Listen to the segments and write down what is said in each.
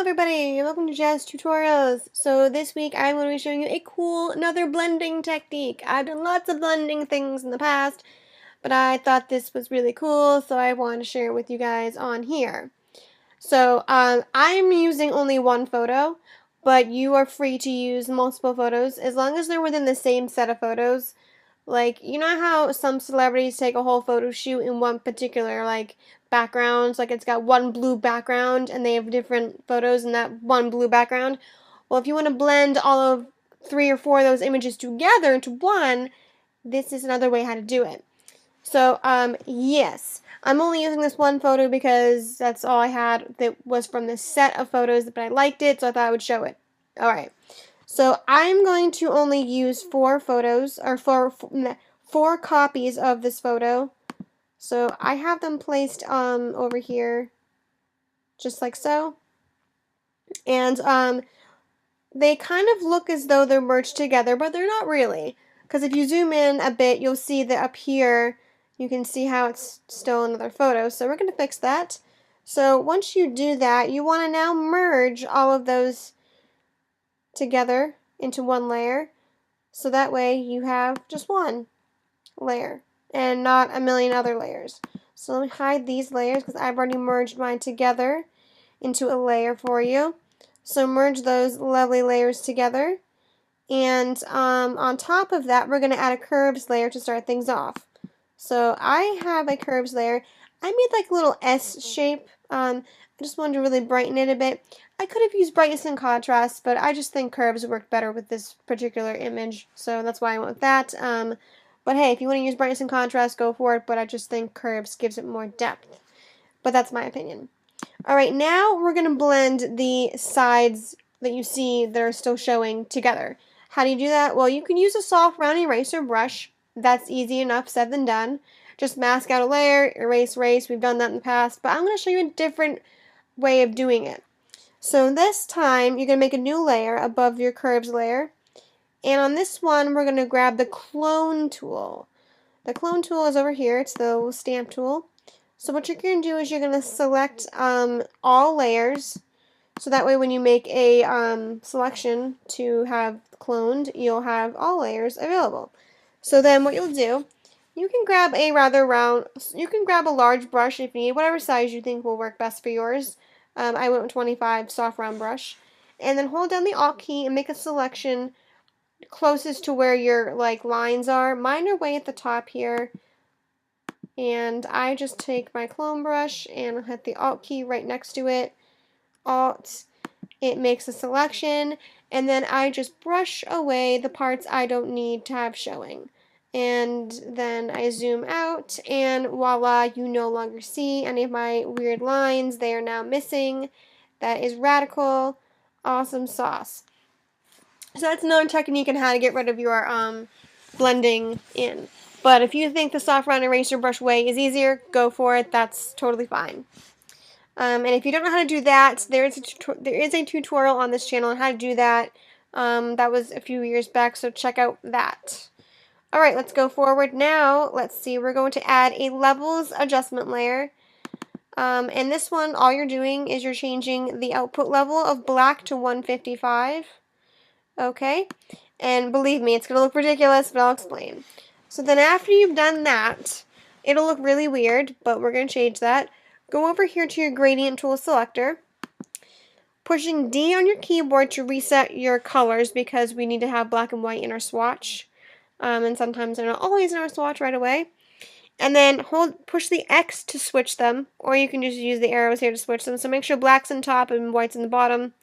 everybody, welcome to JazzedTutorials. So this week I'm going to be showing you another blending technique. I've done lots of blending things in the past, but I thought this was really cool, so I want to share it with you guys on here. So I'm using only one photo, but you are free to use multiple photos as long as they're within the same set of photos. Like, you know how some celebrities take a whole photo shoot in one particular, like, backgrounds, like it's got one blue background and they have different photos in that one blue background? Well, if you want to blend all of 3 or 4 of those images together into one, this is another way how to do it. So, yes, I'm only using this one photo because that's all I had that was from this set of photos, but I liked it, so I thought I would show it. Alright. So I'm going to only use 4 photos, or four copies of this photo. So I have them placed over here, just like so. And they kind of look as though they're merged together, but they're not really. Because if you zoom in a bit, you'll see that up here, you can see how it's still another photo. So we're going to fix that. So once you do that, you want to now merge all of those together into one layer, so that way you have just one layer and not a million other layers. So let me hide these layers because I've already merged mine together into a layer for you. So merge those lovely layers together, and on top of that we're going to add a curves layer to start things off. So I have a curves layer. I made like a little S shape. I just wanted to really brighten it a bit. I could have used brightness and contrast, but I just think curves work better with this particular image, so that's why I went with that. But hey, if you want to use brightness and contrast, go for it, but I just think curves gives it more depth. But that's my opinion. Alright, now we're going to blend the sides that you see that are still showing together. How do you do that? Well, you can use a soft round eraser brush. That's easy enough said than done. Just mask out a layer, erase, we've done that in the past, but I'm going to show you a different way of doing it. So this time, you're going to make a new layer above your curves layer, and on this one, we're going to grab the clone tool. The clone tool is over here, it's the little stamp tool. So what you're going to do is you're going to select all layers, so that way when you make a selection to have cloned, you'll have all layers available. So then what you'll do, you can grab a large brush if you need, whatever size you think will work best for yours. I went with 25 soft round brush, and then hold down the Alt key and make a selection closest to where your lines are. Mine are way at the top here, and I just take my clone brush and hit the Alt key right next to it. Alt, it makes a selection, and then I just brush away the parts I don't need to have showing. And then I zoom out, and voila, you no longer see any of my weird lines. They are now missing. That is radical, awesome sauce. So that's another technique on how to get rid of your blending in. But if you think the soft round eraser brush way is easier, go for it. That's totally fine. And if you don't know how to do that, there is a tutorial on this channel on how to do that. That was a few years back, so check out that. Alright, let's go forward now. Let's see, we're going to add a levels adjustment layer. And this one, all you're doing is you're changing the output level of black to 155. Okay, and believe me, it's going to look ridiculous, but I'll explain. So then after you've done that, it'll look really weird, but we're going to change that. Go over here to your gradient tool selector, pushing D on your keyboard to reset your colors because we need to have black and white in our swatch. And sometimes they're not always in our swatch right away. And then push the X to switch them, or you can just use the arrows here to switch them. So make sure black's on top and white's in the bottom.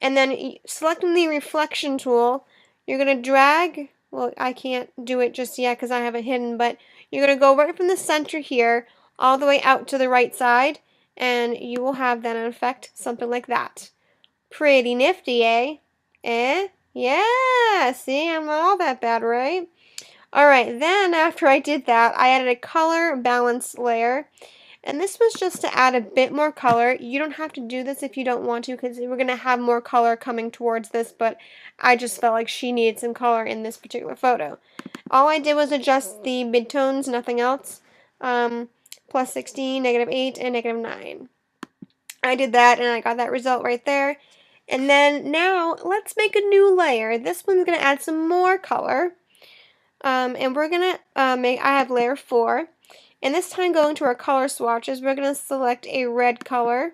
And then selecting the reflection tool, you're going to drag, well, I can't do it just yet because I have it hidden, but you're going to go right from the center here all the way out to the right side, and you will have then an effect something like that. Pretty nifty, eh? Eh? Yeah, see, I'm not all that bad, right? Alright, then after I did that, I added a color balance layer, and this was just to add a bit more color. You don't have to do this if you don't want to, because we're going to have more color coming towards this, but I just felt like she needed some color in this particular photo. All I did was adjust the midtones, nothing else. +16, -8, and -9. I did that and I got that result right there. And then now let's make a new layer. This one's going to add some more color. And we're going to I have layer 4. And this time going to our color swatches, we're going to select a red color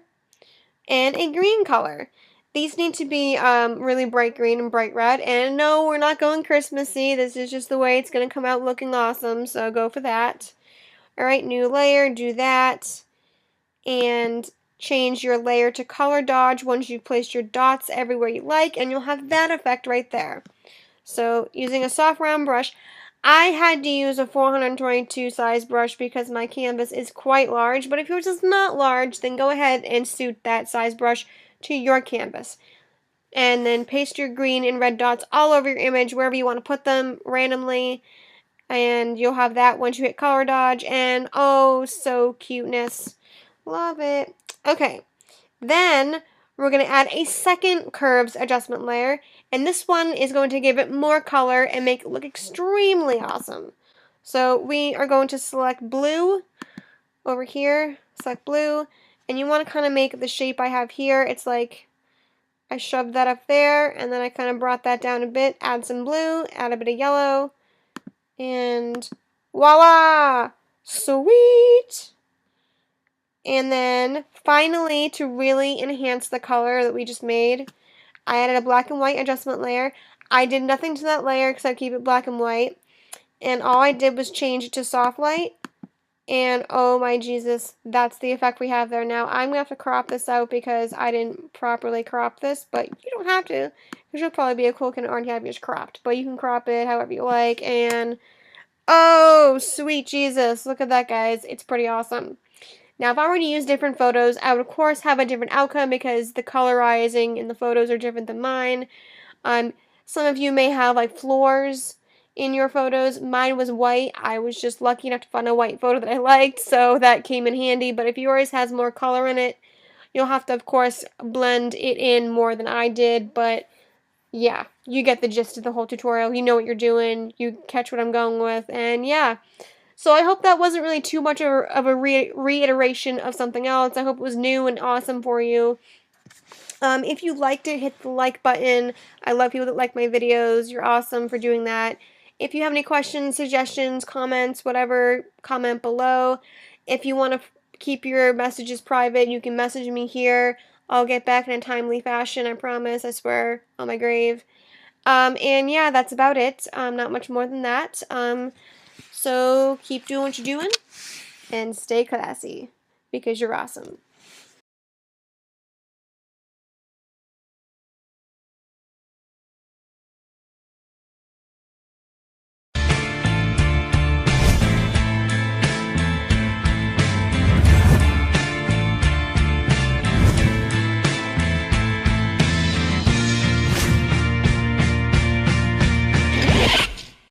and a green color. These need to be really bright green and bright red. And no, we're not going Christmassy. This is just the way it's going to come out looking awesome. So go for that. Alright, new layer, do that. And change your layer to color dodge once you've placed your dots everywhere you like. And you'll have that effect right there. So using a soft round brush, I had to use a 422 size brush because my canvas is quite large, but if yours is not large, then go ahead and suit that size brush to your canvas. And then paste your green and red dots all over your image, wherever you want to put them randomly, and you'll have that once you hit color dodge, and oh, so cuteness. Love it. Okay, then we're going to add a second curves adjustment layer, and this one is going to give it more color and make it look extremely awesome. So we are going to select blue over here, select blue, and you want to kind of make the shape I have here. It's like I shoved that up there, and then I kind of brought that down a bit, add some blue, add a bit of yellow, and voila! Sweet! And then, finally, to really enhance the color that we just made, I added a black and white adjustment layer. I did nothing to that layer except keep it black and white. And all I did was change it to soft light. And oh my Jesus, that's the effect we have there. Now, I'm going to have to crop this out because I didn't properly crop this. But you don't have to, because you'll probably be a cool kid and already have yours cropped. But you can crop it however you like. And oh, sweet Jesus. Look at that, guys. It's pretty awesome. Now, if I were to use different photos, I would, of course, have a different outcome because the colorizing in the photos are different than mine. Some of you may have, like, floors in your photos. Mine was white. I was just lucky enough to find a white photo that I liked, so that came in handy. But if yours has more color in it, you'll have to, of course, blend it in more than I did. But, yeah, you get the gist of the whole tutorial. You know what you're doing. You catch what I'm going with. And, yeah. So I hope that wasn't really too much of a reiteration of something else. I hope it was new and awesome for you. If you liked it, hit the like button. I love people that like my videos. You're awesome for doing that. If you have any questions, suggestions, comments, whatever, comment below. If you want to keep your messages private, you can message me here. I'll get back in a timely fashion, I promise, I swear, on my grave. And yeah, that's about it. Not much more than that. So keep doing what you're doing and stay classy because you're awesome.